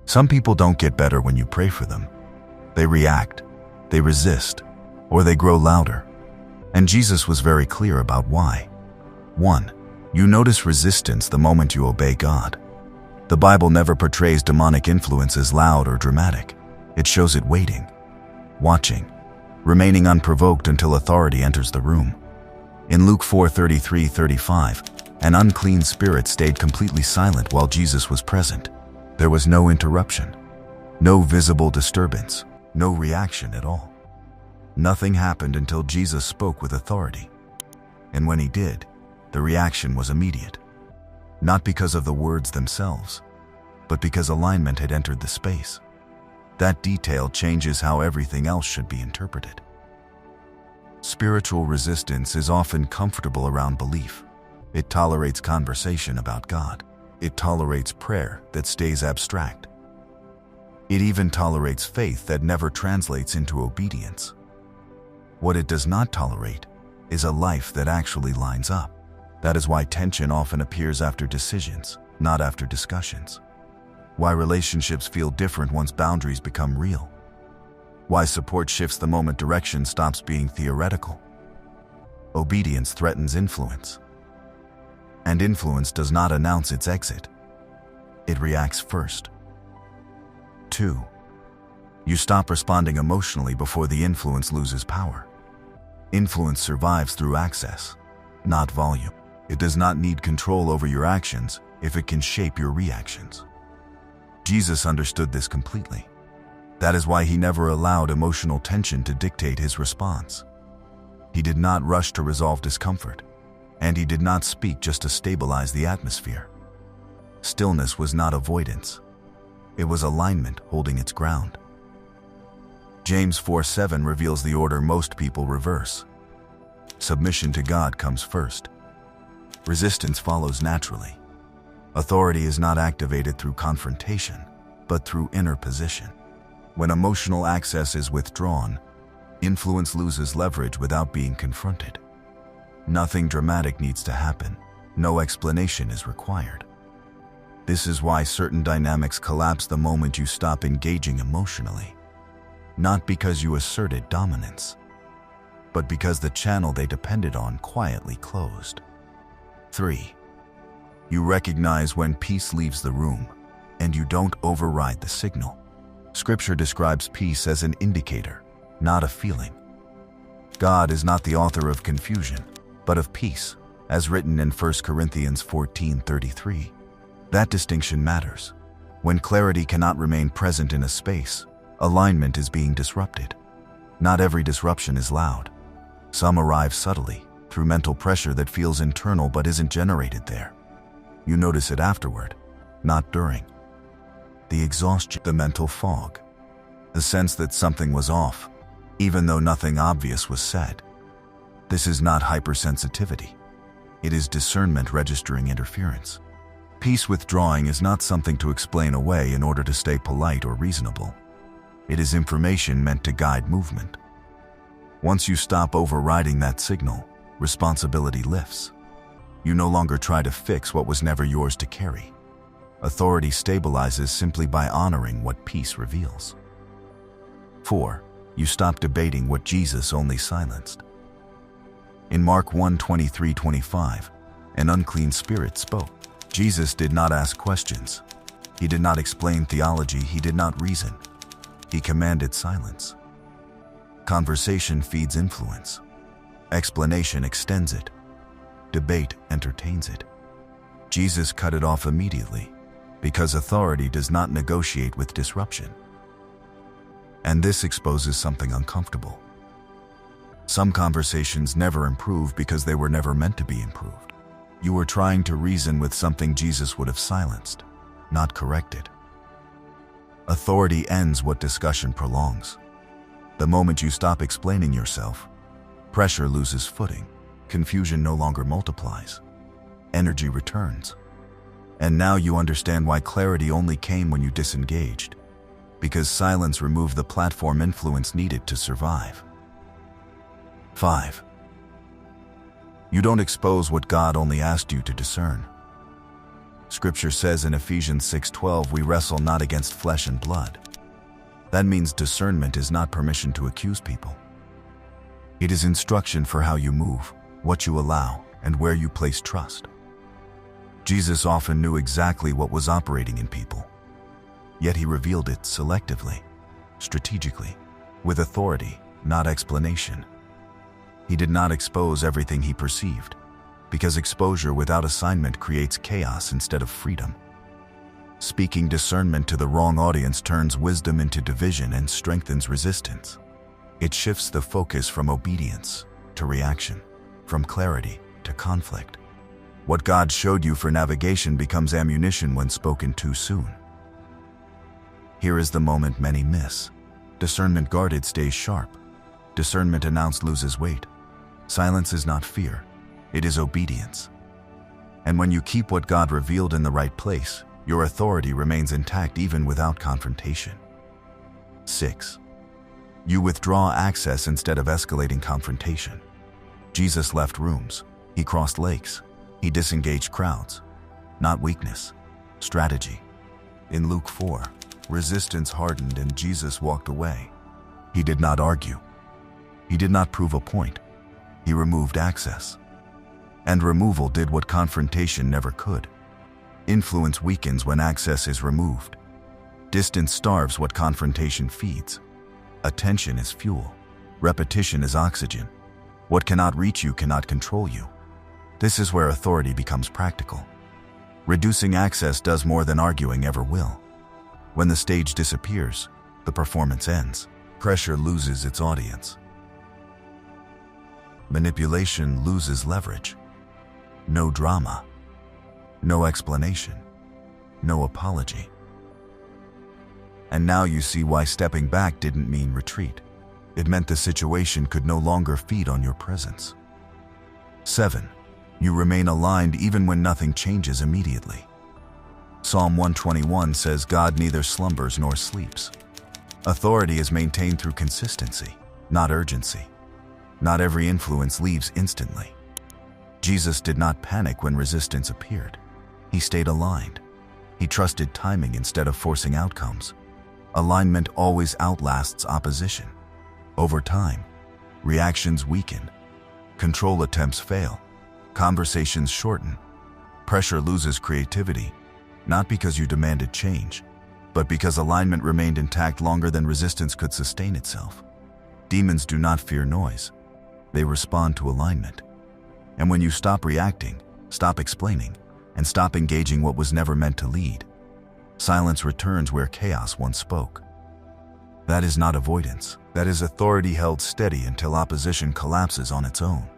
Some people don't get better when you pray for them. They react, they resist, or they grow louder. And Jesus was very clear about why. 1. You notice resistance the moment you obey God. The Bible never portrays demonic influence as loud or dramatic. It shows it waiting, watching, remaining unprovoked until authority enters the room. In Luke 4:33-35, an unclean spirit stayed completely silent while Jesus was present. There was no interruption, no visible disturbance, no reaction at all. Nothing happened until Jesus spoke with authority. And when he did, the reaction was immediate. Not because of the words themselves, but because alignment had entered the space. That detail changes how everything else should be interpreted. Spiritual resistance is often comfortable around belief. It tolerates conversation about God. It tolerates prayer that stays abstract. It even tolerates faith that never translates into obedience. What it does not tolerate is a life that actually lines up. That is why tension often appears after decisions, not after discussions. Why relationships feel different once boundaries become real. Why support shifts the moment direction stops being theoretical. Obedience threatens influence. And influence does not announce its exit. It reacts first. 2. You stop responding emotionally before the influence loses power. Influence survives through access, not volume. It does not need control over your actions if it can shape your reactions. Jesus understood this completely. That is why he never allowed emotional tension to dictate his response. He did not rush to resolve discomfort, and he did not speak just to stabilize the atmosphere. Stillness was not avoidance. It was alignment holding its ground. James 4:7 reveals the order most people reverse. Submission to God comes first. Resistance follows naturally. Authority is not activated through confrontation, but through inner position. When emotional access is withdrawn, influence loses leverage without being confronted. Nothing dramatic needs to happen. No explanation is required. This is why certain dynamics collapse the moment you stop engaging emotionally. Not because you asserted dominance, but because the channel they depended on quietly closed. 3. You recognize when peace leaves the room, and you don't override the signal. Scripture describes peace as an indicator, not a feeling. God is not the author of confusion, but of peace, as written in 1 Corinthians 14:33. That distinction matters. When clarity cannot remain present in a space, alignment is being disrupted. Not every disruption is loud. Some arrive subtly, through mental pressure that feels internal but isn't generated there. You notice it afterward, not during. The exhaustion, the mental fog, the sense that something was off, even though nothing obvious was said. This is not hypersensitivity. It is discernment registering interference. Peace withdrawing is not something to explain away in order to stay polite or reasonable. It is information meant to guide movement. Once you stop overriding that signal, responsibility lifts. You no longer try to fix what was never yours to carry. Authority stabilizes simply by honoring what peace reveals. 4. You stop debating what Jesus only silenced. In Mark 1:23-25, an unclean spirit spoke. Jesus did not ask questions. He did not explain theology. He did not reason. He commanded silence. Conversation feeds influence. Explanation extends it. Debate entertains it. Jesus cut it off immediately, because authority does not negotiate with disruption. And this exposes something uncomfortable. Some conversations never improve because they were never meant to be improved. You were trying to reason with something Jesus would have silenced, not corrected. Authority ends what discussion prolongs. The moment you stop explaining yourself, pressure loses footing, confusion no longer multiplies, energy returns. And now you understand why clarity only came when you disengaged, because silence removed the platform influence needed to survive. 5. You don't expose what God only asked you to discern. Scripture says in Ephesians 6:12, we wrestle not against flesh and blood. That means discernment is not permission to accuse people. It is instruction for how you move, what you allow, and where you place trust. Jesus often knew exactly what was operating in people, yet he revealed it selectively, strategically, with authority, not explanation. He did not expose everything he perceived, because exposure without assignment creates chaos instead of freedom. Speaking discernment to the wrong audience turns wisdom into division and strengthens resistance. It shifts the focus from obedience to reaction, from clarity to conflict. What God showed you for navigation becomes ammunition when spoken too soon. Here is the moment many miss. Discernment guarded stays sharp. Discernment announced loses weight. Silence is not fear, it is obedience. And when you keep what God revealed in the right place, your authority remains intact even without confrontation. 6. You withdraw access instead of escalating confrontation. Jesus left rooms. He crossed lakes. He disengaged crowds. Not weakness, strategy. In Luke 4, resistance hardened and Jesus walked away. He did not argue. He did not prove a point. He removed access. And removal did what confrontation never could. Influence weakens when access is removed. Distance starves what confrontation feeds. Attention is fuel. Repetition is oxygen. What cannot reach you cannot control you. This is where authority becomes practical. Reducing access does more than arguing ever will. When the stage disappears, the performance ends. Pressure loses its audience. Manipulation loses leverage. No drama. No explanation. No apology. And now you see why stepping back didn't mean retreat. It meant the situation could no longer feed on your presence. 7. You remain aligned even when nothing changes immediately. Psalm 121 says God neither slumbers nor sleeps. Authority is maintained through consistency, not urgency. Not every influence leaves instantly. Jesus did not panic when resistance appeared. He stayed aligned. He trusted timing instead of forcing outcomes. Alignment always outlasts opposition. Over time, reactions weaken. Control attempts fail. Conversations shorten. Pressure loses creativity, not because you demanded change, but because alignment remained intact longer than resistance could sustain itself. Demons do not fear noise. They respond to alignment. And when you stop reacting, stop explaining, and stop engaging what was never meant to lead, silence returns where chaos once spoke. That is not avoidance. That is authority held steady until opposition collapses on its own.